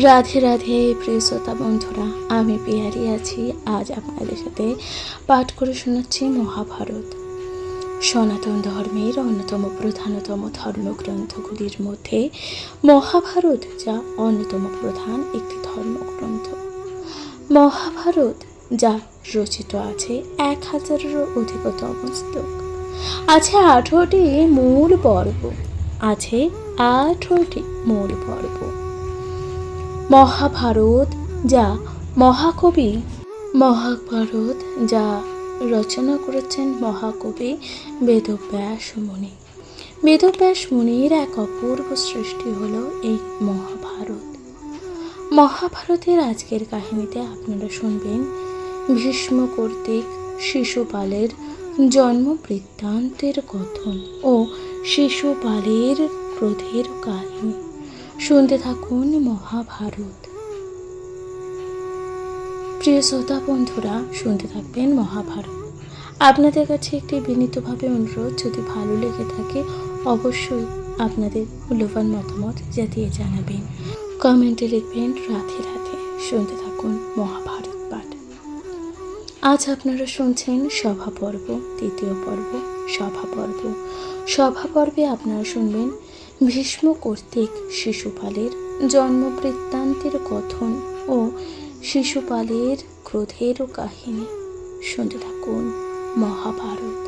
রাধে রাধে প্রিয় শ্রোতা বন্ধুরা, আমি পেয়ারি আছি। আজ আপনাদের সাথে পাঠ করে শোনাচ্ছি মহাভারত। সনাতন ধর্মের অন্যতম প্রধানতম ধর্মগ্রন্থগুলির মধ্যে মহাভারত যা অন্যতম প্রধান একটি ধর্মগ্রন্থ। মহাভারত যা রচিত আছে 1000-এরও অধিকতম শ্লোক, আছে 18টি মূল পর্ব, আছে 18টি মূল পর্ব। মহাভারত যা রচনা করেছেন মহাকবি বেদব্যাস মুনি। বেদব্যাস মুনির এক অপূর্ব সৃষ্টি হলো এই মহাভারত। মহাভারতের আজকের কাহিনীতে আপনারা শুনবেন ভীষ্ম কর্তৃক শিশুপালের জন্ম বৃত্তান্তের কথন ও শিশুপালের ক্রোধের কাহিনী। শুনতে থাকুন মহাভারত। প্রিয় শ্রোতা বন্ধুরা, শুনতে থাকবেন মহাভারত। আপনাদের কাছে একটি বিনীতভাবে অনুরোধ, যদি ভালো লেগে থাকে অবশ্যই আপনাদের মূল্যবান মতামত দিয়ে জানাবেন। কমেন্টে লিখবেন রাধে রাধে। শুনতে থাকুন মহাভারত পাঠ। আজ আপনারা শুনছেন সভা পর্ব, তৃতীয় পর্ব সভা পর্ব। সভা পর্বে আপনারা শুনবেন ভীষ্ম কর্তৃক শিশুপালের জন্ম বৃত্তান্তের কথন ও শিশুপালের ক্রোধের কাহিনী। শুনতে থাকুন মহাভারত।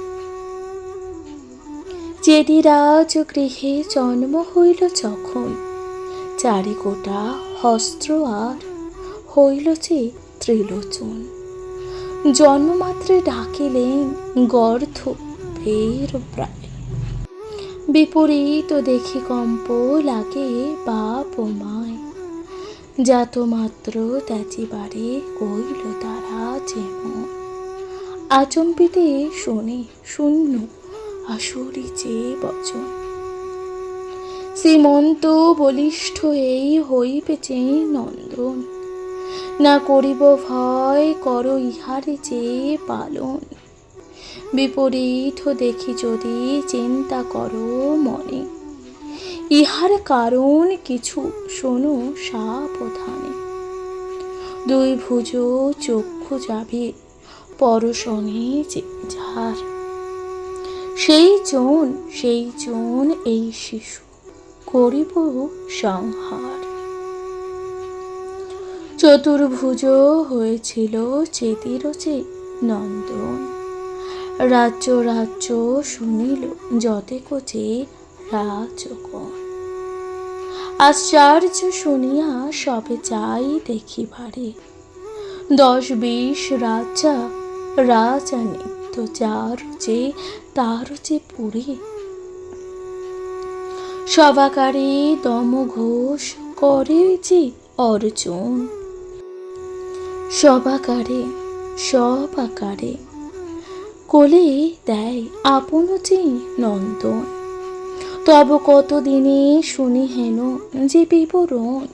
চেদিরাজ গৃহে জন্ম হইল যখন, চারিকোটা হস্ত্র আর হইল যে ত্রিলোচন। জন্মমাত্রে ডাকিলেন গর্ধ ভের প্রায়, বিপরীত দেখি কম্প লাগে বাপ ও মায়। জাত মাত্র ত্যাচিবারে কইল তারা যেমন, আচম্বিতে শোনে শূন্য আসরি যে বচন। শ্রীমন্ত বলিষ্ঠ এই হইবে যে নন্দন, না করিব ভয় কর ইহারে যে পালন। বিপরীত দেখি যদি চিন্তা করো মনে, ইহার কারণ কিছু শোনো সাবধানে। দুই ভুজ চক্ষু যাবে পরশনে যার, সেই জন এই শিশু করিব সংহার। চতুর্ভুজ হয়েছিল চেতির যে নন্দন, রাজ্য শুনিল যতেক যে রাজগণ। আশ্চর্য শুনিয়া সবে যাই দেখিবারে, 10-20 রাজা নিত্য তার যে পুরী। সবাকারে দম ঘোষ করে যে অর্জুন, সবাকারে কোলে দেয় আপন যে নন্দন। তব কতদিনে শুনি হেন যে বিবরণ,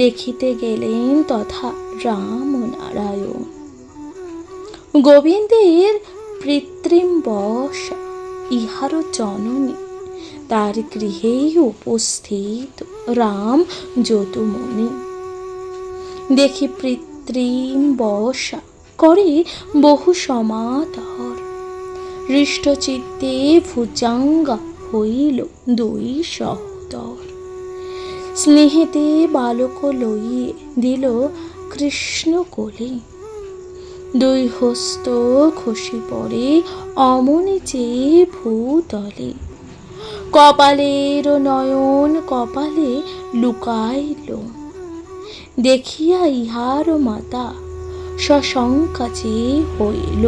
দেখিতে গেলেন তথা রাম নারায়ণ। গোবিন্দের কৃত্রিম বশা ইহার জননী, তার গৃহেই উপস্থিত রাম যদুমণি। দেখি কৃত্রিম বশা করে বহু সমাদর, হৃষ্টচিত্তে ভুজাঙ্গা হইল 2 সহোদর। স্নেহেতে বালক লইয়ে দিল কৃষ্ণ কোলে, 2 হস্ত খসি পড়ে অমনি যে ভূতলে। কপালের নয়ন কপালে লুকাইল, দেখিয়া ইহার মাতা সশঙ্কা যে হইল।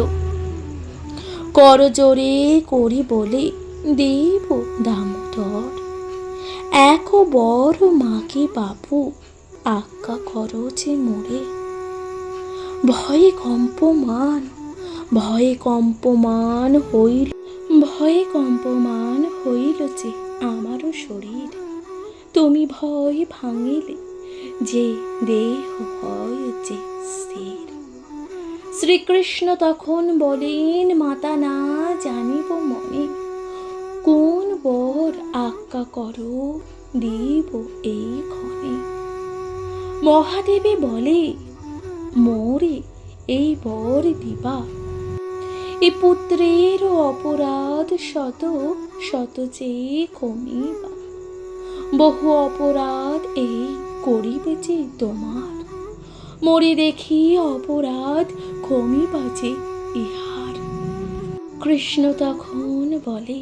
করজোরে করি বলে দেব দামোদর, এক বড় মাকে বাবু আজ্ঞা করো যে মোরে। ভয়ে কম্পমান হইল যে আমারও শরীর। তুমি ভয় ভাঙিলে যে দেহ হয় যে স্থির। শ্রীকৃষ্ণ তখন বলেন, মাতা না জানিব মনে, কোন বর আজ্ঞা করো দিব এই ক্ষণে। মহাদেবী বলে, মোরে এই বর দিবা, এ পুত্রের অপরাধ শত শত চেয়ে কমিবা, বহু অপরাধ এই করিবে যে তোমার, মরে দেখি অপরাধ কমিবা যে ইহার। কৃষ্ণ তখন বলে,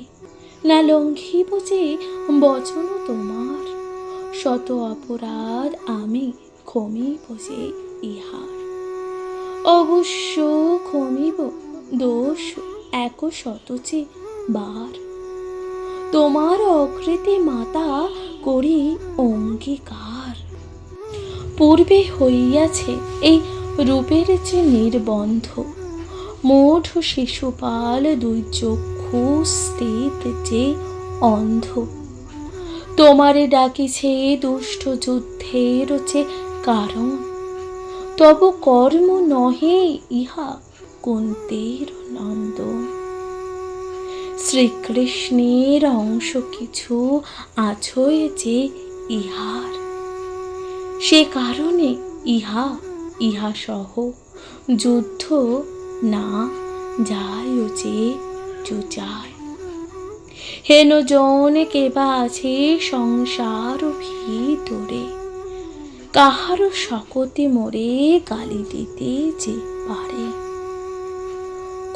না লঙ্ঘিব যে বচন তোমার, শত অপরাধ আমি কমিব যে ইহার। অবশ্য কমিব দোষ এক শত যে বার, তোমার অকৃতি মাতা করি অঙ্গীকার। পূর্বে হইয়াছে এই রূপের যে নির্বন্ধ, মূঢ় শিশুপাল দুই চক্ষু স্থিত যে অন্ধ, তোমারে ডাকিছে দুষ্ট যুদ্ধের যে কারণ, তব কর্ম নহে ইহা কুন্তীর নন্দন। শ্রীকৃষ্ণের অংশ কিছু আছয় যে ইহার, সে কারণে ইহা সহ যুদ্ধ না যায় যে যুজায়। হেন জন কেবা আছে সংসার ভিতরে, কাহার শকতি মোরে গালি দিতে যে পারে।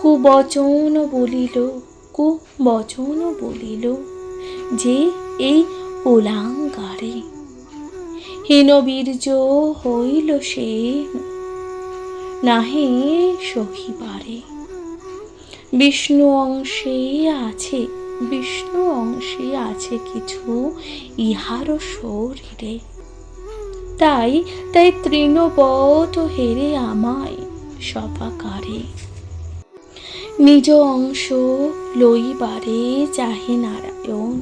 কুবচন বলিল যে এই কুলাঙ্গারে, হীন বীর্য হইল সে নাহি সহিবারে। বিষ্ণু অংশে আছে কিছু ইহার শরীরে, তাই তৃণবৎ হেরে আমায় সপাকারে। নিজ অংশ লইবারে চাহে নারায়ণ,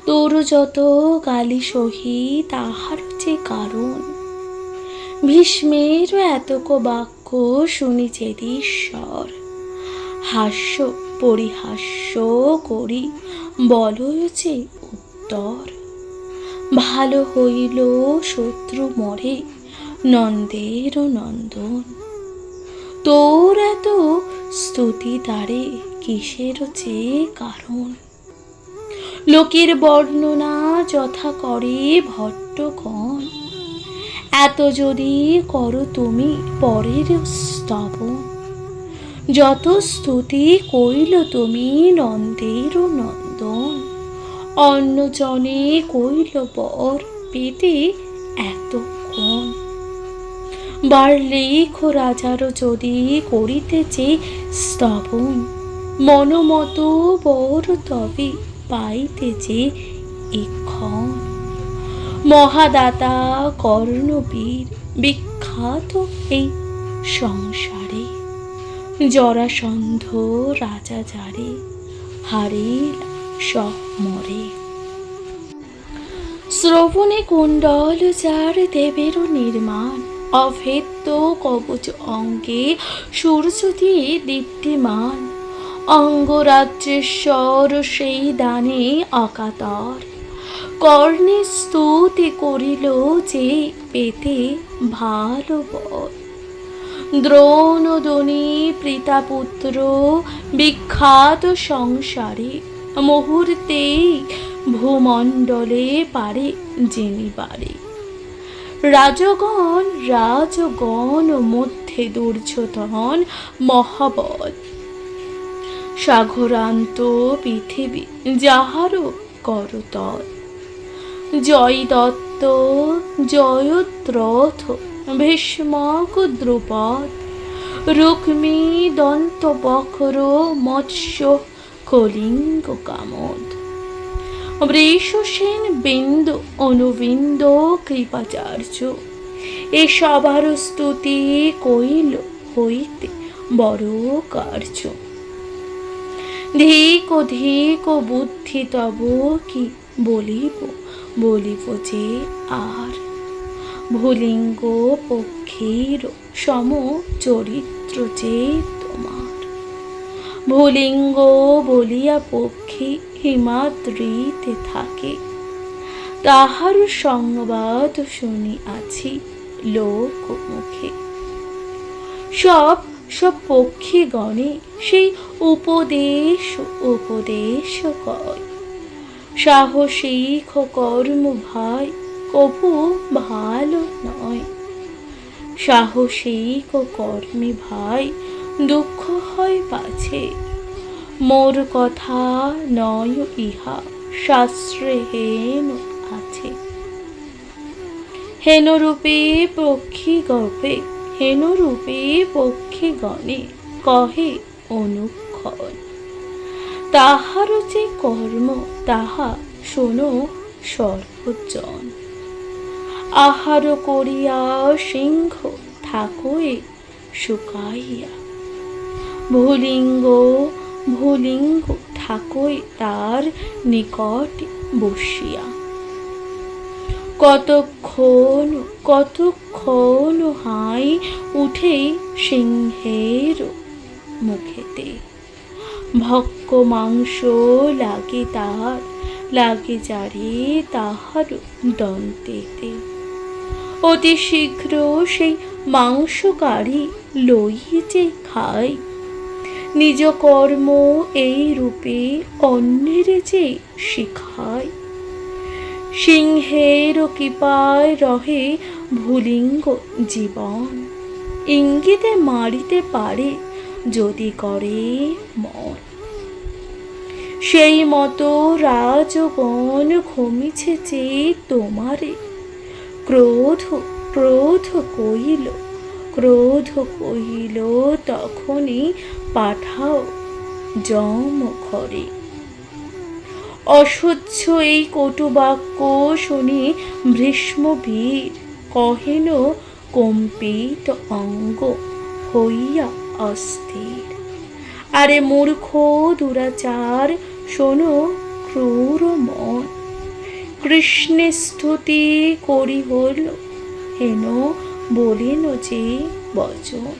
তোর যত গালি সহি তাহার যে কারণ। ভীষ্মের এতক বাক্য শুনি চেদীশ্বর, হাস্য পরিহাস্য করি বলয় যে উত্তর। ভালো হইল শত্রু মরে নন্দের নন্দন, তোর এত স্তুতি তারে কিসের যে কারণ। লোকের বর্ণনা যথা করে ভট্টগণ, এত যদি করো তুমি পরের স্তবন। যত স্তুতি কইল তুমি নন্দের নন্দন, অন্যজনে কইল বর পেতে এতক্ষণ। বারলেখ রাজার যদি করিতেছে স্তবন, মনমত বর তবে পাইতেছে এক্ষণ। মহাদাতা কর্ণবীর বিখ্যাত এই সংসারে, জরাসন্ধ রাজা যারে হারিল সব মরে। শ্রবণে কুণ্ডল যার দেবের নির্মাণ, অভেদ্য কবচ অঙ্গে সূর্য দিয়ে দীপ্তিমান। অঙ্গরাজ্যেশ্বর সেই দানে অকাতর, কর্ণে স্তুতি করিল যে পেতে ভালো বর। দ্রোণদনি পিতাপুত্র বিখ্যাত সংসারে, মুহূর্তেই ভূমণ্ডলে পারে জেনিবারে। রাজগণ মধ্যে দুর্যোধন মহাবল, সাগরান্ত পৃথিবী যাহারও করতল। জয়দত্ত জয়দ্রথ ভীষ্মক দ্রুপদ, রুক্মী দন্তবক্র মৎস্য কলিঙ্গ কামদ। বৃষসেন বিন্দু অনুবিন্দ কৃপাচার্য, এ সবার স্তুতি কইল হইতে বড় কার্য। ধিক বুদ্ধি তব কি বলিব যে আর, ভুলিঙ্গ পক্ষীর সম চরিত্র যে তোমার। ভুলিঙ্গ বলিয়া পক্ষী হিমাদ্রিতে থাকে, তাহার সংবাদ শুনিয়াছি লোক মুখে। সব সব পক্ষীগণে সেই উপদেশ উপদেশ কয়, সাহসিক কর্ম ভাই কভু ভালো নয়। সাহসিক কর্মে ভাই দুঃখ হয় পাছে, মোর কথা নয় ইহা শাস্ত্রে হেন আছে। হেনরূপে পক্ষী গপে, হেনরূপে পক্ষীগণে কহে অনুক্ষণ। তাহার যে কর্ম তাহা শোনো সর্বজন। আহার করিয়া সিংহ থাকোয়ে শুকাইয়া, ভুলিঙ্গ ভুলিঙ্গ থাকোয় তার নিকট বসিয়া। কতক্ষণ কতক্ষণ হাই উঠে সিংহের মুখেতে, ভক্ক মাংস লাগে তার, লাগে যারে তাহার দন্তেতে। অতি শীঘ্র সেই মাংসকারী লই যে খায়, নিজ কর্ম এই রূপে অন্যের যে শিখায়। সিংহের কৃপায় রহে ভুলিঙ্গ জীবন, ইঙ্গিতে মারিতে পারে যদি করে মন। সেই মতো রাজগণ ক্ষমিছে যে তোমারে, ক্রোধ ক্রোধ কহিল, ক্রোধ কহিল তখনই পাঠাও যম ঘরে। অসহ্য এই কটুবাক্য শুনি ভীষ্ম বীর কহেন কম্পিত অঙ্গ হইয়া অস্থির। আরে মূর্খ দুরাচার শোনো ক্রূর মন, কৃষ্ণের স্তুতি করি হল হেন বলিন যে বচন।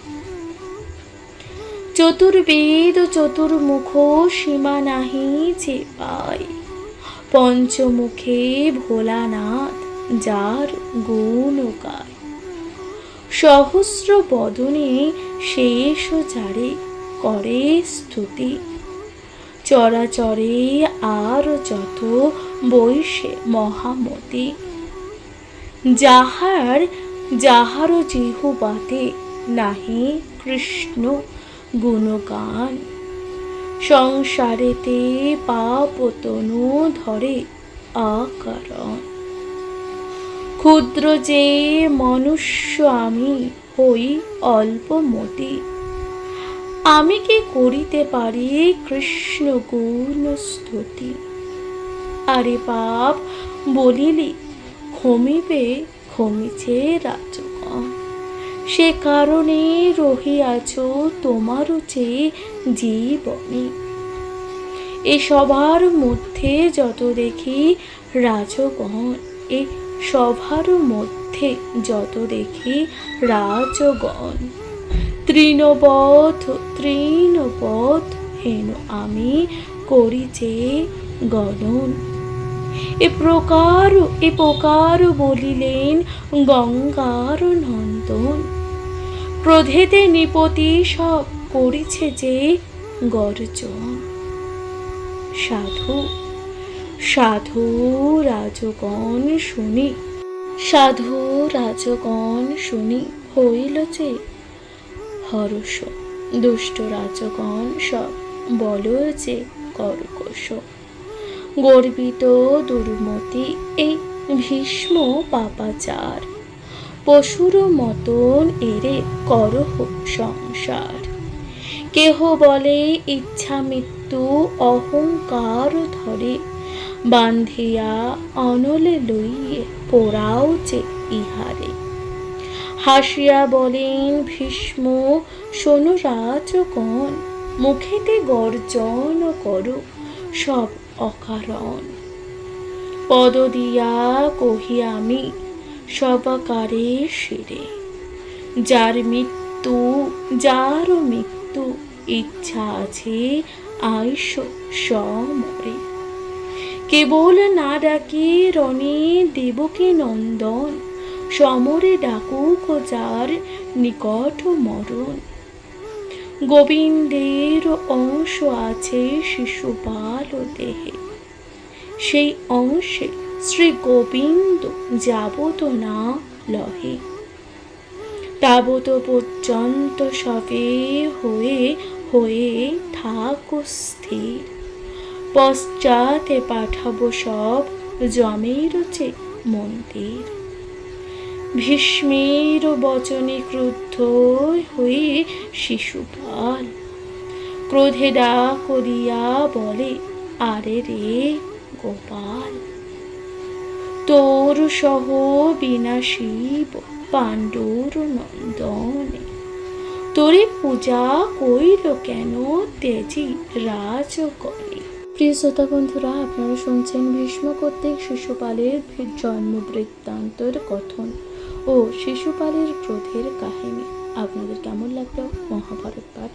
চতুর্বেদ চতুর্মুখ সীমা নাহি যে পায়, পঞ্চমুখে ভোলানাথ যার গুণ গায়। সহস্র বদনে শেষ যারে করে স্তুতি, চরাচরে আর যত বৈশে মহামতি। যাহার যাহার জিহ্বাতে নাহি কৃষ্ণ গুণগান, সংসারেতে পাপ তনু ধরে অকারণ। ক্ষুদ্র যে মনুষ্য আমি হই অল্পমতি, আমি কি করিতে পারি কৃষ্ণ গুণ স্তুতি। আরে পাপ বলিলি ক্ষমিবে ক্ষমিছে রাজগণ, সে কারণে রহিয়াছ তোমারও যে জীবনে। এ সবার মধ্যে যত দেখি রাজগণ, এ সবার মধ্যে যত দেখি রাজগণ, তৃণবধ তৃণবধ হেন আমি করি যে গণন। এ প্রকার বলিলেন গঙ্গার নন্দন, ক্রোধেতে নিপতি সব করিছে যে গর্জন। সাধু সাধু রাজগণ শুনি, সাধু রাজগণ শুনি হইল যে হরষ। দুষ্ট রাজগণ সব বল যে কর্কশ, গর্বিত দুর্মতি এই ভীষ্ম পাপাচার। পশুর মতন এরে করহ সংসার, কেহ বলে ইচ্ছা মৃত্যু অহংকার ধরে, বান্ধিয়া অনলে লইয়ে পোড়াও যে ইহারে। হাসিয়া বলেন ভীষ্ম শোনো রাজগণ, মুখেতে গর্জন করো সব অকারণ। পদ দিয়া কহি আমি সবাকারে শিরে, যার মৃত্যু যার মৃত্যু ইচ্ছা আছে আইস সমরে। কেবল না ডাকি রণে দেবকী নন্দন, সমরে ডাকুক যার নিকট মরণ। গোবিন্দের অংশ আছে শিশুপাল দেহে, সেই অংশে শ্রী গোবিন্দ যাবত না লহে। তাবত পর্যন্ত সবে হয়ে হয়ে থাকো স্থির, পশ্চাতে পাঠাবো সব জমের চে মন্দির। ভীষ্মের বচনে ক্রুদ্ধ হয়ে শিশুপাল ক্রোধে ডাক করিয়া বলে, আরে রে গোপাল, তোর সহ বিনাশীব পাণ্ডুর নন্দনে, তোরে পূজা কইল কেন তেজি রাজ করে। প্রিয় শ্রোতা বন্ধুরা, আপনারা শুনছেন ভীষ্ম কর্তৃক শিশুপালের জন্ম বৃত্তান্তর কথন ও শিশুপালের ক্রোধের কাহিনী। আপনাদের কেমন লাগলো মহাভারত পাঠ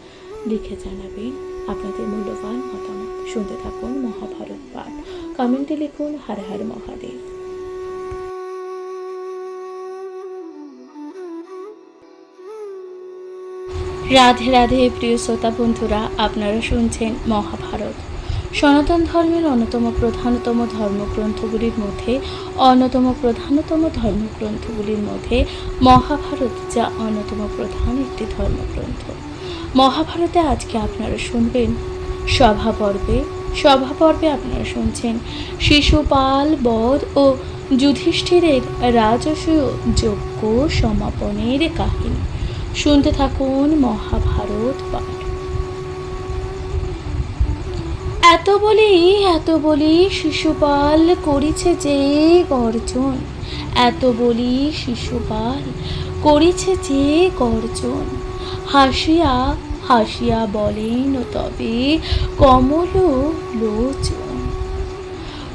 লিখে জানাবেন আপনাদের মূল্যবান মতামত। শুনতে থাকুন মহাভারত পাঠ, কমেন্টে লিখুন হর হর মহাদেব। রাধে রাধে। প্রিয় শ্রোতা বন্ধুরা, আপনারা শুনছেন মহাভারত, সনাতন ধর্মের অন্যতম প্রধানতম ধর্মগ্রন্থগুলির মধ্যে মহাভারত, যা অন্যতম প্রধান একটি ধর্মগ্রন্থ। মহাভারতে আজকে আপনারা শুনবেন সভাপর্বে আপনারা শুনছেন শিশুপাল বধ ও যুধিষ্ঠিরের রাজসূয় যজ্ঞ সমাপনের কাহিনী। শুনতে থাকুন মহাভারত পাঠ। এত বলি শিশুপাল করিছে যে গর্জন, এত বলি শিশুপাল করিছে যে গর্জন। হাসিয়া হাসিয়া বলেন তবে কমল লোচন,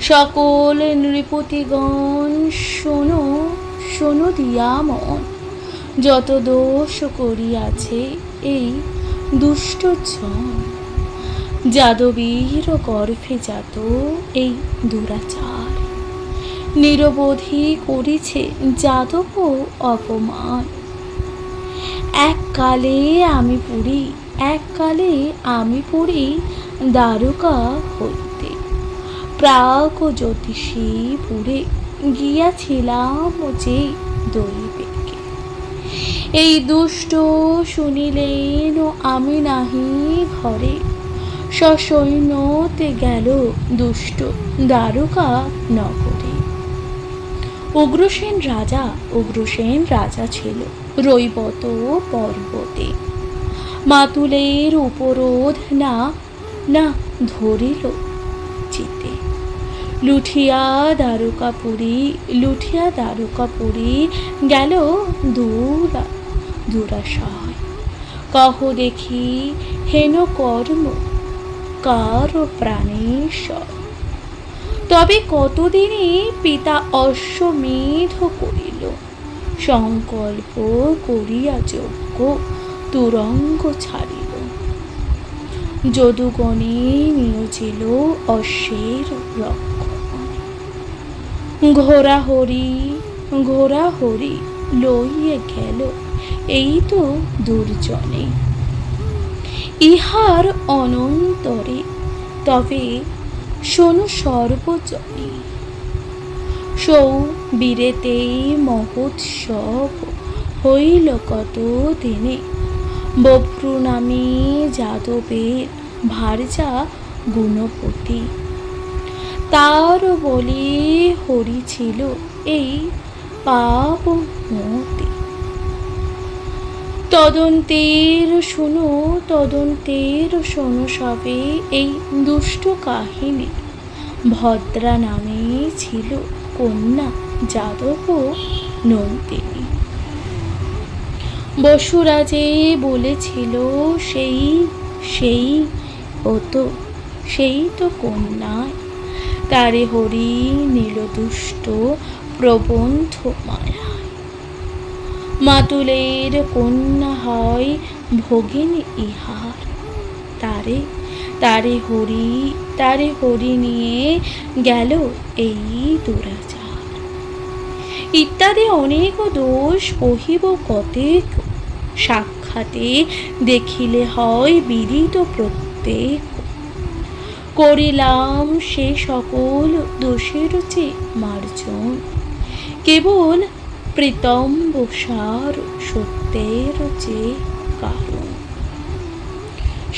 সকল নৃপতিগণ শোনো শোনো দিয়া মন, যত দোষ করিয়াছে এই দুষ্ট জন। যাদবীর গর্ভে জাত এই দুরাচার, নিরবধি করিছে যাদব অপমান। এককালে আমি পুরি দ্বারকা হইতে, প্রাক জ্যোতিষীপুরে গিয়াছিলাম যে দৈবেকে। এই দুষ্ট শুনিলেন আমি নাহি ঘরে, সসৈন্যতে গেল দুষ্ট দ্বারকা নগরে। উগ্রসেন রাজা ছিল রৈবত পর্বতে, মাতুলের উপরোধ না ধরিল চিতে। লুঠিয়া দ্বারকাপুরী গেল দুরাশয়। কহ দেখি হেন কর্ম কার প্রাণেশ্বর, তবে কতদিনে পিতা অশ্বমেধ করিল, সংকল্প করিয়া যজ্ঞ তুরঙ্গ ছাড়িল। যদুগণে নিয়োজিল অশ্বের রক্ষণ, ঘোড়া হরি লইয়ে গেল এই তো দুর্জনে। ইহার অনন্তরে তবে শোনো সর্বজনে, সৌবীরেতে মহোৎসব হইল কত দিনে। বভ্রু নামে যাদবের ভার্যা গুণপতি, তার বলে হরি ছিল এই পাপমতি। তদন্তের শোনো সবে এই দুষ্ট কাহিনী। ভদ্রা নামে ছিল কন্যা যাদব নন্দিনী। বসুরাজে বলেছিল সেই তো কন্যায়, তারে হরি নীল দুষ্ট প্রবন্ধ মায়া। মাতুলের কন্যা হয় ভগিনী ইহার, তারে হরি নিয়ে গেল এই দুরাচার। ইত্যাদি অনেক দোষ কহিব কতেক, সাক্ষাতে দেখিলে হয় বিদিত প্রত্যেক। করিলাম সে সকল দোষের যে মার্জন, কেবল প্রীতম্বসার সত্যের যে কারণ।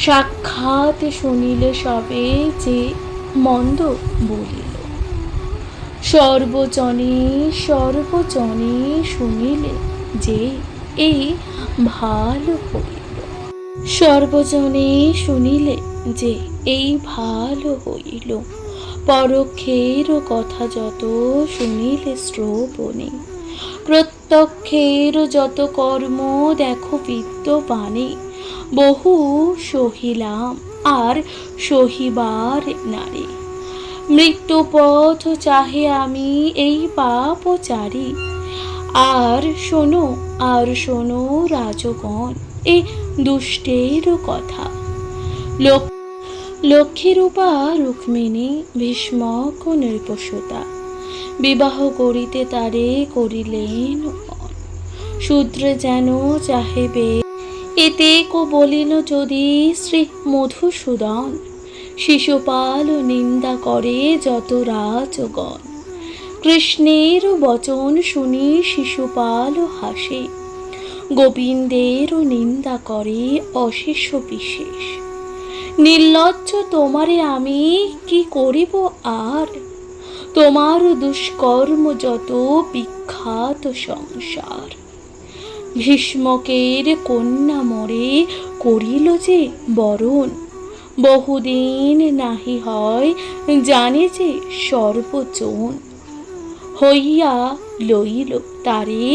সাক্ষাৎ শুনিলে সবে যে মন্দ বলিল, সর্বজনে সর্বজনে শুনিলে যে এই ভালো হইল। সর্বজনে শুনিলে যে এই ভালো হইল, পরোক্ষের কথা যত শুনিলে শ্রবণে, প্রত্যক্ষের যত কর্ম দেখো বিদ্যমানে, বহু সহিলাম আর সহিবার নারে। মৃত্যুপথ চাহে আমি এই পাপচারী, আর শোনো রাজগণ এই দুষ্টের কথা। লক্ষ্মীরূপা রুক্মিণী ভীষ্মক নৃপসুতা, বিবাহ করিতে তারে করিলেন মন। শূদ্র যেন চাহেবে এতে কো বলিল যদি শ্রী মধুসূদন, শিশুপাল নিন্দা করে যত রাজগণ। কৃষ্ণের বচন শুনি শিশুপাল হাসে, গোবিন্দের নিন্দা করে অশেষ বিশেষ। নির্লজ্জ তোমারে আমি কি করিব আর, তোমার দুষ্কর্ম যত বিখ্যাত সংসার। ভীষ্মকের কন্যা মরে করিল যে বরণ, বহুদিন নাহি হয় জানে যে সর্বজন। হইয়া লইল তারে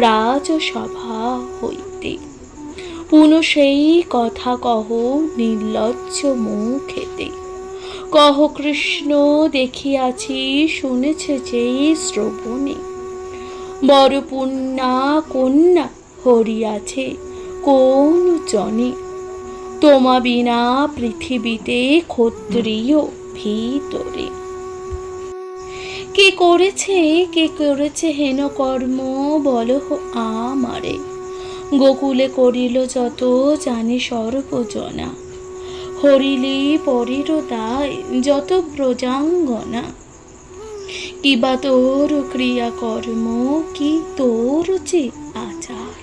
রাজসভা হইতে, পুনঃ সেই কথা কহ নির্লজ্জ মুখেতে। কহ কৃষ্ণ দেখিয়াছি শুনেছে যে শ্রবণে, বড় পুণ্যা কন্যা হরিয়াছে কোন জনে। তোমা বিনা পৃথিবীতে ক্ষত্রিয় ভিতরে। কে করেছে হেন কর্ম বলহ আমারে, গোকুলে করিল যত জানে সর্বজনা। হরিলি পরের দায় যত ব্রজাঙ্গনা, কিবা তোর ক্রিয়াকর্ম কি তোর যে আচার।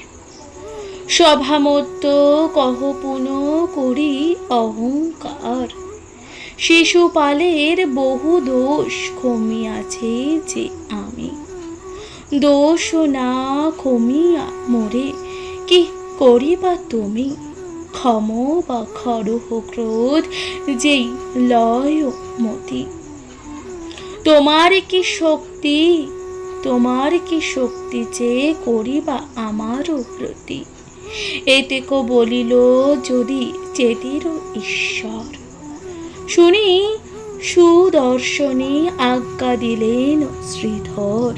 সভামধ্য কহ পুন করি অহংকার, শিশুপালের বহু দোষ ক্ষমিয়াছে যে আমি। দোষ না ক্ষমিয়া মোরে কি করিবা তুমি, ক্ষম বা খরহ ক্রোধ যেই লয় মতি। তোমার কি শক্তি যে করিবা আমারও প্রতি, এতেকো বলিল যদি চেতির ঈশ্বর। শুনি সুদর্শনী আজ্ঞা দিলেন শ্রীধর,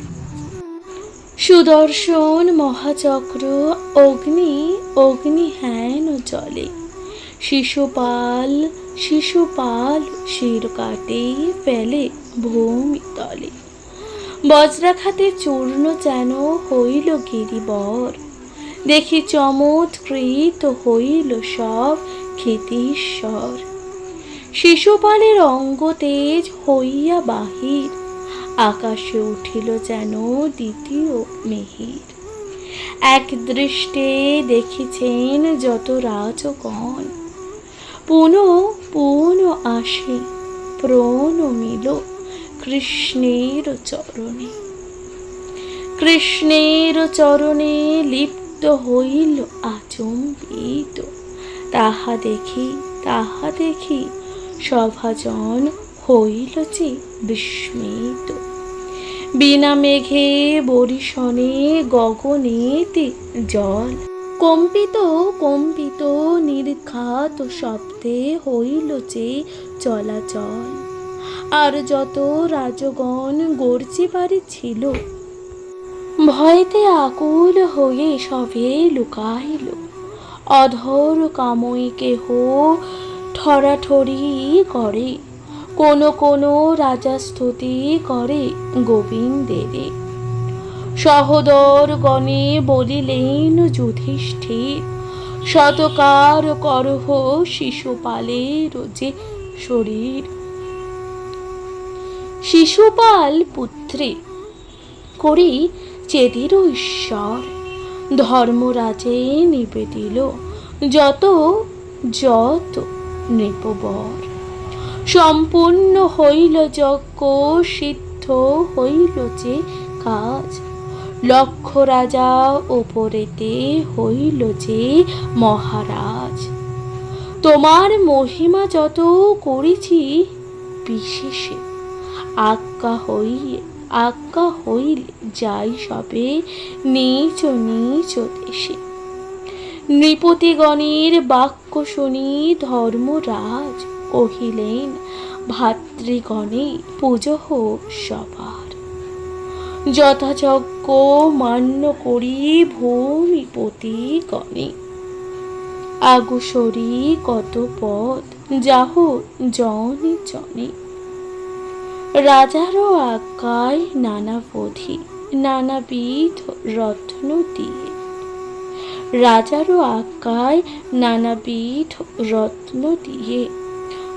সুদর্শন মহাচক্র অগ্নি হেন জলে। শিশুপাল শির কাটে ফেলে ভূমি তলে। বজ্রাঘাতে চূর্ণ যেন হইল গিরিবর, দেখি চমৎকৃত হইল সব ক্ষিতীশ্বর। শিশুপালের অঙ্গ তেজ হইয়া বাহির, আকাশে উঠিল যেন দ্বিতীয় মিহির। এক দৃষ্টে দেখিছেন যত রাজগণ, পুনঃ আসে প্রণমিল কৃষ্ণের চরণে লিপ্ত হইল আচম্বিত। তাহা দেখি সভাজন হইল যে বিস্মিত। বিনা মেঘে বরিশনে গগনেতে জল, কম্পিত নির্ঘাত শব্দে হইল যে চলাচল। আর যত রাজগণ গর্জিবারে ছিল, ভয়তে আকুল হয়ে সবে লুকাইল। অধর কামই কেহ ঠরাঠরি করে, কোন রাজা স্তুতি করে গোবিন্দেরে। সহোদর গণে বলিলেন যুধিষ্ঠির, শতকার করহ শিশুপালের যে শরীর। শিশুপাল পুত্রে করি চেদির ঈশ্বর, ধর্মরাজে নিবেদিল যত যত নৃপবর। সম্পূর্ণ হইল যজ্ঞ, সিদ্ধ হইল যে কাজ, লক্ষ রাজা ওপরেতে হইল যে মহারাজ। তোমার মহিমা যত করেছি বিশেষে, আজ্ঞা হইলে যাই সবে নিজ নিজ দেশে। নৃপতিগণের বাক্য শুনি ধর্মরাজ কহিলেন, ভাতৃগণে পুজো হোক সবার। যথাযজ্ঞ মান্য করি ভূমিপতি গণে, আগুসরি কত পদ যাহ জনে জনে। রাজারও আজ্ঞায় নানাবধি নানাবিধ রত্ন দিয়ে, রাজারও আজ্ঞায় নানাবিধ রত্ন দিয়ে,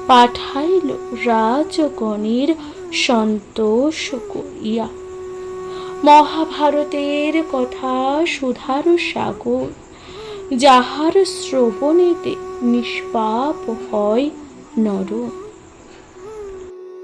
পাঠাইল রাজগণের সন্তোষ করিয়া। মহাভারতের কথা সুধার সাগর, যাহার শ্রবণেতে নিষ্পাপ হয় নর।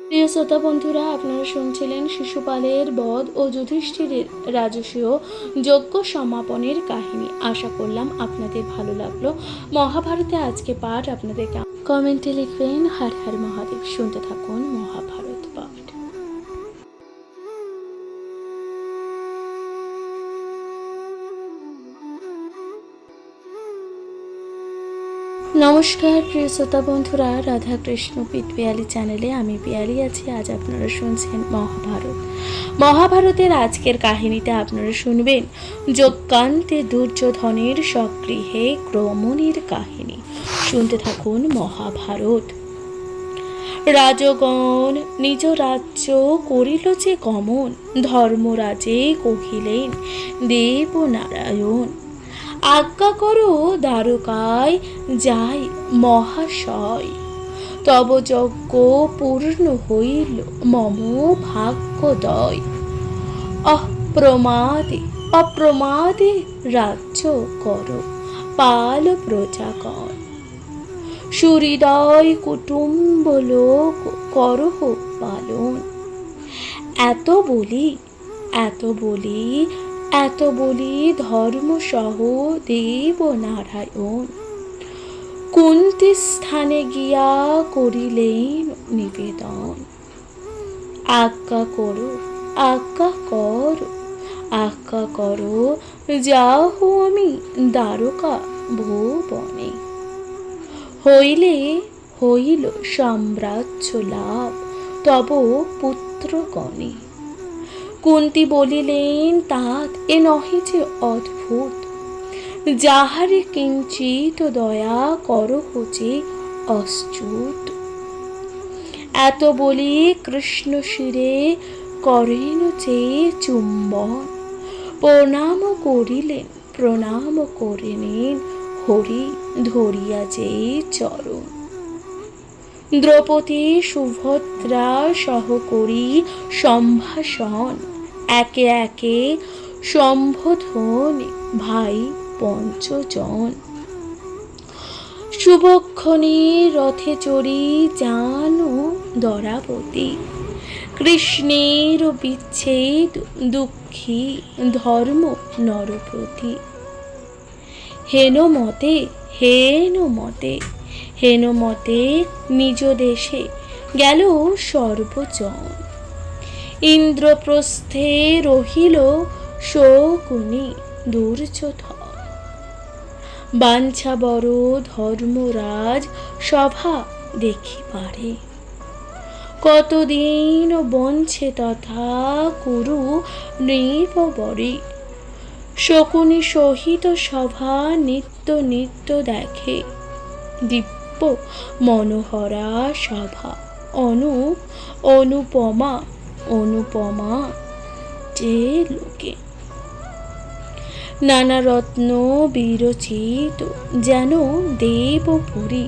প্রিয় শ্রোতা বন্ধুরা, আপনারা শুনছিলেন শিশুপালের বধ ও যুধিষ্ঠিরের রাজসূয় যজ্ঞ সমাপনের কাহিনী। আশা করলাম আপনাদের ভালো লাগলো। মহাভারতে আজকে পাঠ আপনাদের কমেন্টে লিখবেন। হর হর মহাদেব। শুনতে থাকুন মহাভারত পাঠ। নমস্কার প্রিয় শ্রোতা বন্ধুরা, রাধা কৃষ্ণ পিয়ালি চ্যানেলে আমি পিয়ালি আছি। আজ আপনারা শুনছেন মহাভারতের আজকের কাহিনীতে আপনারা শুনবেন যজ্ঞান্তে দুর্যোধনের স্বগৃহে ক্রমণের কাহিনী। শুনতে থাকুন মহাভারত। রাজগণ নিজ রাজ্য করিল যে গমন, ধর্মরাজে কহিলেন দেবনারায়ণ, আজ্ঞা করো দ্বারকায় যাই মহাশয়। তব যজ্ঞ পূর্ণ হইল মম ভাগ্যোদয়, অপ্রমাদে রাজ্য করো পাল প্রজাগণ। সুহৃদয় কুটুম্ব লোক করহ পালন। এত বলি ধর্ম সহ দেব নারায়ণ, কুন্তি স্থানে গিয়া করিলেন নিবেদন। আজ্ঞা করো যাহো আমি দ্বারকা ভুবনে। হইল সাম্রাজ্য লাভ তব পুত্রগণে। কুন্তি বলিলেন তাত এ নহে যে অদ্ভুত, যাহারে কিঞ্চিত দয়া করহ যে অচ্যুত। এত বলি কৃষ্ণ শিরে করেন যে চুম্বন, প্রণাম করিলেন হরি ধরিয়া যে চরণ। দ্রৌপদী সুভদ্রা সহ করি সম্ভাষণ, একে একে সম্বোধন ভাই পঞ্চজন। শুভক্ষণে রথে চড়ি যান দরাবতী, কৃষ্ণের বিচ্ছেদ দুঃখী ধর্ম নরপ্রতি। হেন মতে নিজ দেশে গেল সর্বজন। ইন্দ্রপ্রস্থে রহিল শকুনি দুর্যোধন, বাঞ্ছা বড় ধর্মরাজ সভা দেখিবারে। কতদিন বঞ্ছে তথা কুরু নৃপবরে, শকুনি সহিত সভা নিত্য দেখে। দিব্য মনোহরা সভা অনুপমা যে লোকে। নানা রত্ন বিরচিত যেন দেবপুরী,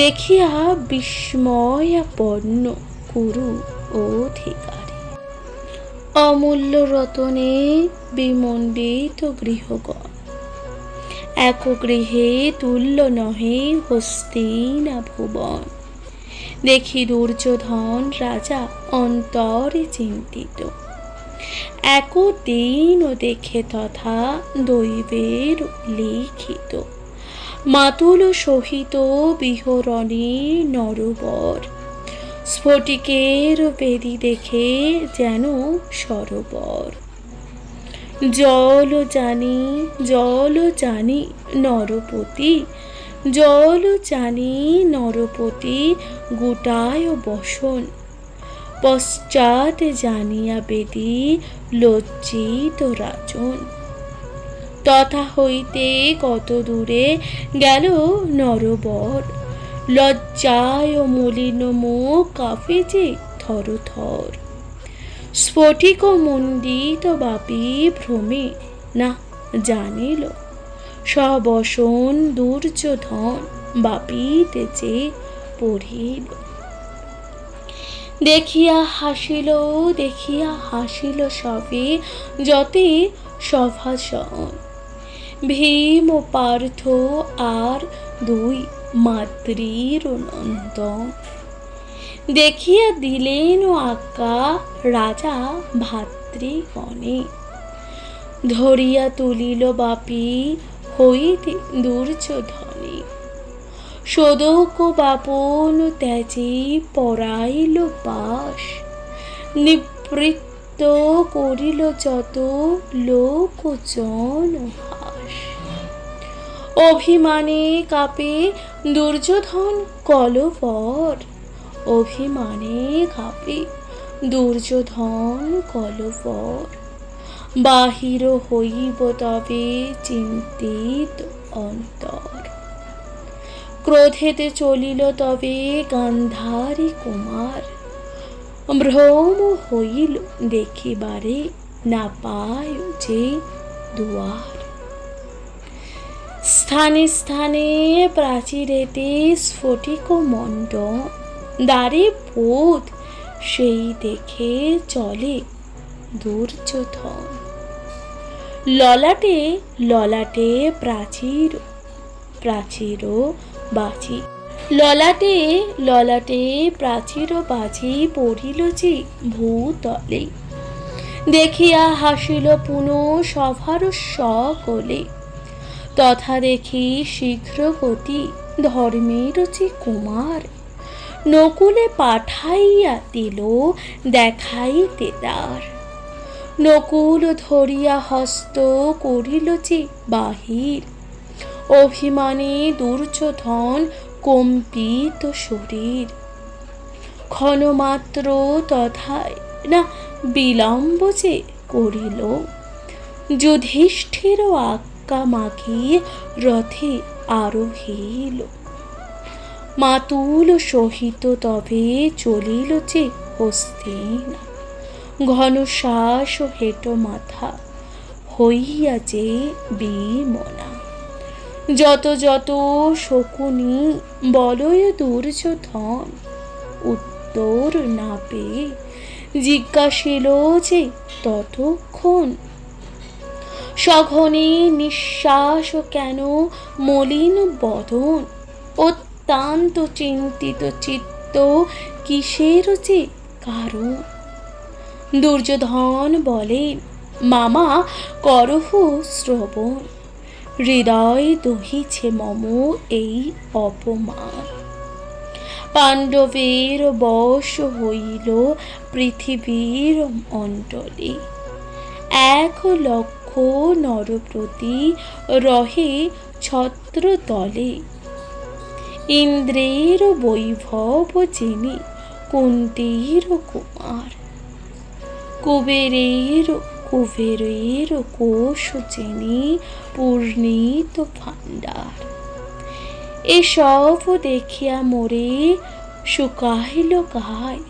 দেখিয়া বিস্ময়াপন্ন কুরু অধিকারী। অমূল্য রতনে বিমণ্ডিত গৃহগণ, এক গৃহে তুল্য নহে হস্তিনা ভুবন। দেখি দুর্যোধন রাজা অন্তরে চিন্তিত, একদিন দেখে তথা দৈবের লিখিত। মাতুল সহিত বিহরণে নরবর, স্ফটিকের বেদী দেখে যেন সরোবর। জল জানি নরপতি, জল জানি নরপতি গোটায় বসন। পশ্চাৎ জানিয়া বেদী লজ্জিত রাজন। তথা হইতে কত দূরে গেল নরবর, লজ্জায় মলিন মুখ কাঁপে যে থরথর। স্ফটিক মণ্ডিত বাপি ভ্রমে না জানিল, সবসন দুর্যোধন বাপিতে যে পড়িল। দেখিয়া হাসিল সবে যতে সভাসন। ভীম ও পার্থ আর দুই মাতৃর নন্দন। দেখিয়া দিলেন আজ্ঞা রাজা ভাতৃগণে, ধরিয়া তুলিল বাপি হইতে দুর্যোধনে। শোদক বাপন ত্যাজি পরাইল পাশ, নিবৃত্ত করিল যত লোকজন হাস। অভিমানে কাঁপে দুর্যোধন কলবর, অভিমানে কাঁপে দুর্যোধন কলবর। বাহির হইব তবে চিন্তিত অন্তর, ক্রোধেতে চলিল তবে গান্ধারী কুমার। ভ্রম হইল দেখিবারে না পায় যে দুয়ার। স্থানে স্থানে প্রাচীরেতে স্ফটিক মণ্ডন, দ্বারে ভূত সেই দেখে চলে দুর্যোধন। ললাটে ললাটে প্রাচীর বাজি, ললাটে ললাটে প্রাচীর বাজি পড়িল যে ভূতলে। দেখিয়া হাসিল পুনঃ সভার সকলে, তথা দেখি শীঘ্র গতি ধর্মের যে কুমার। নকুলে পাঠাইয়া দিল দেখাইতে দ্বার, নকুল ধরিয়া হস্ত করিল যে বাহির। অভিমানে দুর্যোধন কম্পিত শরীর, ক্ষণমাত্র তথায় না বিলম্ব যে করিল। যুধিষ্ঠির আজ্ঞা মাগি রথে আরোহিল, মাতুল সহিত তবে চলিল যে হস্তিনা। ঘন শ্বাস হেঁট মাথা হইয়া যে বিমনা। যত শকুনি বলয় দুর্যোধন, উত্তর না পেয়ে জিজ্ঞাসিল যে ততক্ষণ। সঘনে নিঃশ্বাস কেন মলিন বদন, অত্যন্ত চিন্তিত চিত্ত কিসের যে কারণ। দুর্যোধন বলেন, মামা করহ শ্রবণ, হৃদয় দহিছে মম এই অপমান। পাণ্ডবের বশ হইল পৃথিবীর অণ্ডলে, 1,00,000 নরপ্রতি রহে ছত্র তলে। ইন্দ্রের বৈভব যিনি কুন্তীর কুমার, কুবেরের কোষ যিনি পূর্ণিত ভাণ্ডার। এসব দেখিয়া মোরে শুকাইল গায়,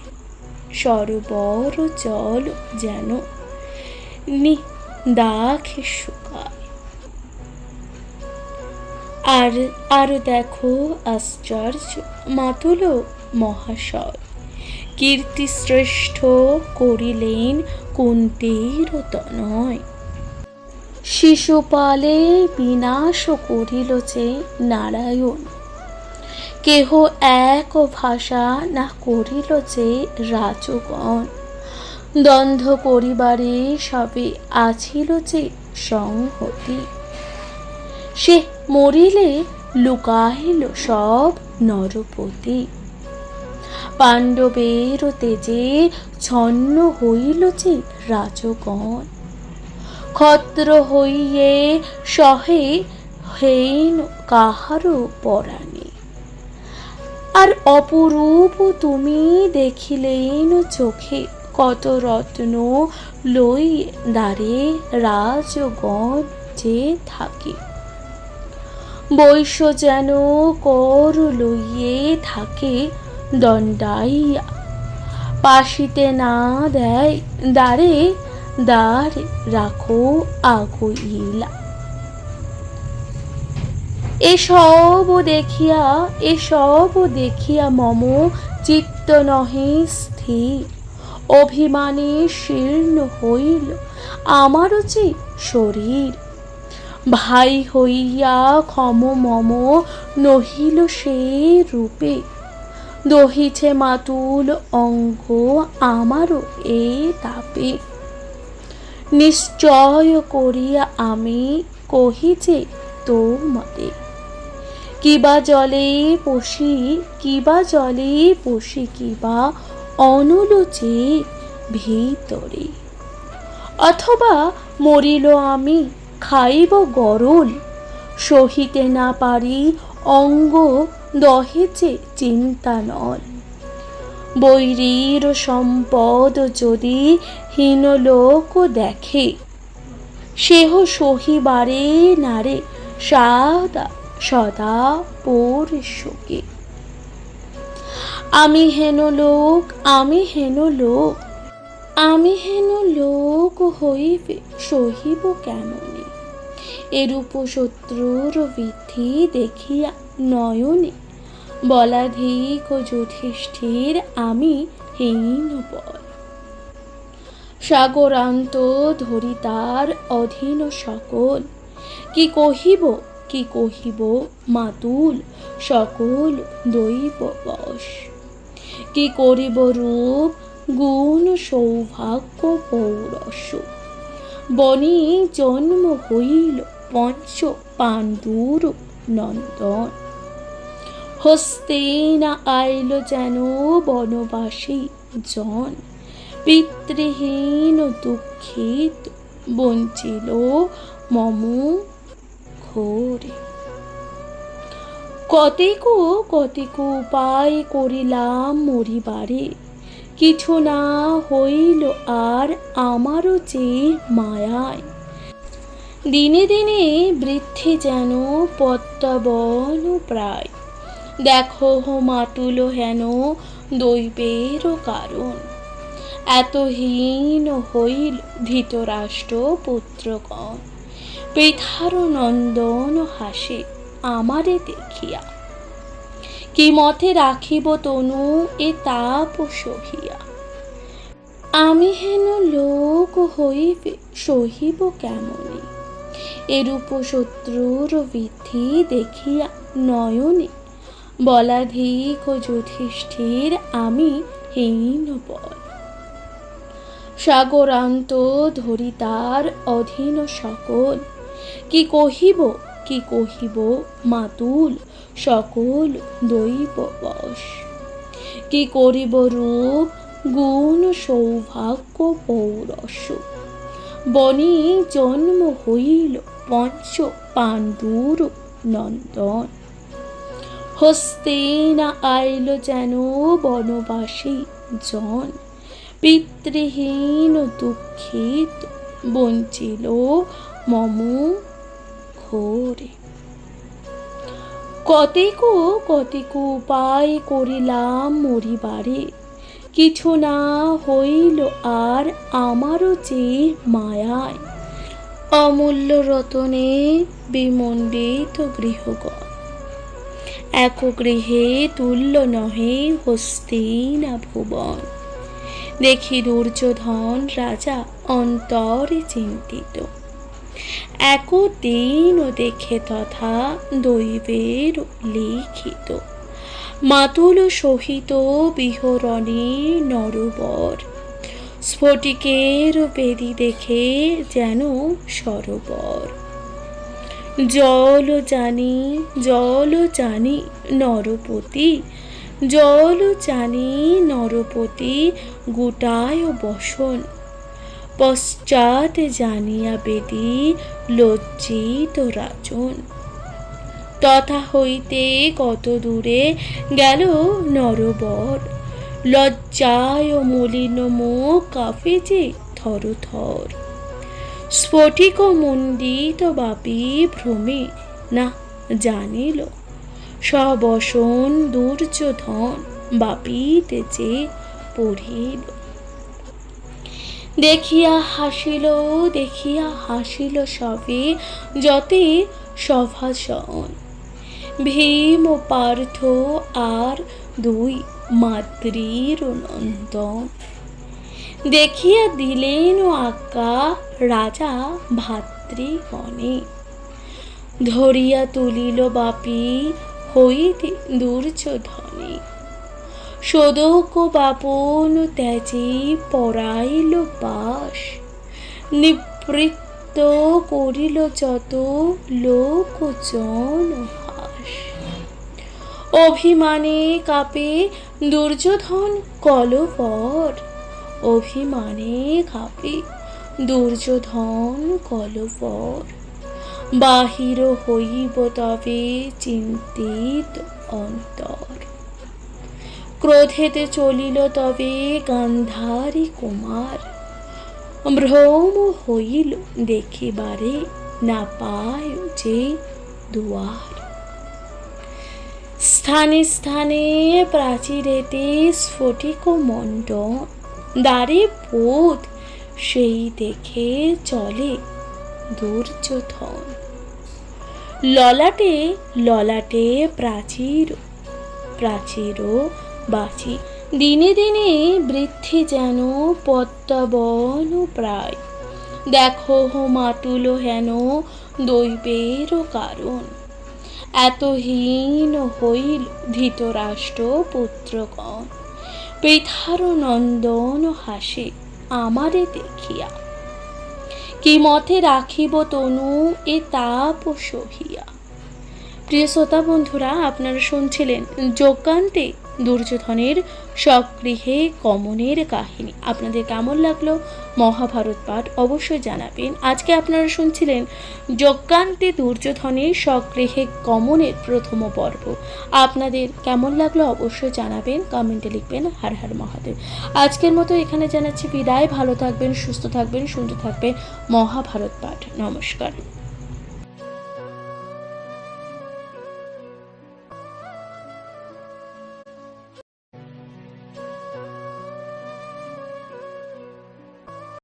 সরোবর জল যেন দাখে শুকায়। আর আরো দেখো আশ্চর্য মাতুল মহাশয়, কীর্তি শ্রেষ্ঠ করিলেন কুন্তীর তনয়। শিশুপালে বিনাশ করিল যে নারায়ণ, কেহ এক ভাষা না করিল যে রাজগণ। দ্বন্দ্ব করিবারে সবে আছিল যে সংহতি, সে মরিলে লুকাইল সব নরপতি। পাণ্ডবের তেজে ছন্ন হইল যে রাজগণ, ক্ষত্র হইয়ে সহে হেন কাহারো পরাণে। আর অপরূপ তুমি দেখিলেন চোখে, কত রত্ন লই দ্বারে রাজগণ যে থাকে। বৈশ্য যেন কর লইয়ে থাকে দণ্ডাইয়া, পাশিতে না দেয় দ্বারে দ্বার রাখো আগইলা। এসব দেখিয়া মম চিত্ত নহে স্থির, অভিমানে শীর্ণ হইল আমারও যে শরীর। ভাই হইয়া ক্ষম মম নহিল সে রূপে, দহিছে মাতুল অঙ্গ আমারও এ তাপে। নিশ্চয় করিয়া আমি কহি যে তোমারে, কিবা জলে পশি কিবা অনল যে ভিতরে। অথবা মরিল আমি খাইব গরল, সহিতে না পারি অঙ্গ দহেছে চিন্তানল। বৈরীর সম্পদ যদি হীনলোক দেখে, সেহ সহিবারে নারে সদা পোর শোকে। আমি হেন লোক হইবে সহিব কেমনে। এরূপ শত্রুর বৃদ্ধি দেখিয়া নয়নে, বলাধিক যুধিষ্ঠির আমি হীন বল। সাগরান্ত ধরি তার অধীন সকল, কি কহিব মাতুল সকল দৈব বশ। কি করিব রূপ গুণ সৌভাগ্য পৌরস, বনে জন্ম হইল পঞ্চ পাণ্ডুর নন্দন। হস্তে না আইল যেন বনবাসী জন, পিতৃহীন দুঃখিত বঞ্চিল মম ঘোরে। কতেক উপায় করিলাম মরিবারে, কিছু না হইল আর আমারও যে মায়ায়। দিনে দিনে বৃদ্ধি যেন পদ্মাবন প্রায়, দেখো মাতুল হেন দৈবের কারণ। এত হীন হইল ধৃতরাষ্ট্র পুত্রগণ, পৃথার নন্দন হাসে আমারে দেখিয়া। কি মতে রাখিব তনু এ তাপ সহিয়া, আমি হেন লোক হইবে সহিব কেমনে। এরূপ শত্রুর বৃদ্ধি দেখিয়া নয়নে, বলাধিক যুধিষ্ঠির আমি হীন বল। সাগরান্ত ধরি তার অধীন সকল, কি কহিব মাতুল সকল দৈব বশ। কি করিব রূপ গুণ সৌভাগ্য পৌরস, বনে জন্ম হইল পঞ্চ পাণ্ডুর নন্দন। হস্তে না আইল যেন বনবাসী জন, পিতৃহীন দুঃখিত বঞ্চিল মম ঘোরে। কতেক উপায় করিলাম মরিবারে, কিছু না হইল আর আমারও যে মায়ায়। অমূল্য রতনে বিমণ্ডিত গৃহগণ, এক গৃহে তুল্য নহে হস্তিনা ভুবন। দেখি দুর্যোধন রাজা অন্তরে চিন্তিত, একদিন দেখে তথা দৈবের লিখিত। মাতুল সহিত বিহরণে নরবর, স্ফটিকের বেদি দেখে যেন সরোবর। জল জানি নরপতি, জল জানি নরপতি গোটায় বসন। পশ্চাৎ জানিয়া বেদি লজ্জিত রাজন। তথা হইতে কত দূরে গেল নরবর, লজ্জায় মলিন মুখ কাঁপে যে থর থর। স্ফটিক মণ্ডিত বাপি ভ্রমে না জানিল, সবসন দুর্যোধন বাপিতে যে পড়িল। দেখিয়া হাসিল সবে যতে সভাসন। ভীম ও পার্থ আর দুই মাতৃর নন্দন। দেখিয়া দিলেন আজ্ঞা রাজা ভাতৃগণে, ধরিয়া তুলিল বাপি হইতে দুর্যোধনে। শোদক বাপন ত্যাজি পরাইল বাস, নিবৃত্ত করিল যত লোকজন হাস। অভিমানে কাঁপে দুর্যোধন কলবর, অভিমানে কাঁপে দুর্যোধন কলবর। বাহির হইব তবে চিন্তিত অন্তর, ক্রোধেতে চলিল তবে গান্ধারী কুমার। ভ্রম হইল দেখিবারে না পায় যে দুয়ার। স্থানে স্থানে প্রাচীরেতে স্ফটিক মণ্ডন, দ্বারে ভূত সেই দেখে চলে দুর্যোধন। ললাটে ললাটে প্রাচীর বাঁচি, দিনে দিনে বৃদ্ধি যেন পদ্মাবন প্রায়। দেখো মাতুল হেন দৈবের কারণ, এতহীন হইল ধৃতরাষ্ট্র পুত্রগণ। পৃথার নন্দন হাসে আমারে দেখিয়া, কি মতে রাখিব তনু এ তাপ সহিয়া। প্রিয় শ্রোতা বন্ধুরা, আপনারা শুনছিলেন যজ্ঞান্তে দুর্যোধনের স্বগৃহে গমনের কাহিনী। আপনাদের কেমন লাগলো মহাভারত পাঠ অবশ্যই জানাবেন। আজকে আপনারা শুনছিলেন যজ্ঞান্তে দুর্যোধনের স্বগৃহে গমনের প্রথম পর্ব। আপনাদের কেমন লাগলো অবশ্যই জানাবেন, কমেন্টে লিখবেন। হর হর মহাদেব। আজকের মতো এখানে জানাচ্ছি বিদায়। ভালো থাকবেন, সুস্থ থাকবেন, শুনতে থাকবেন মহাভারত পাঠ। নমস্কার।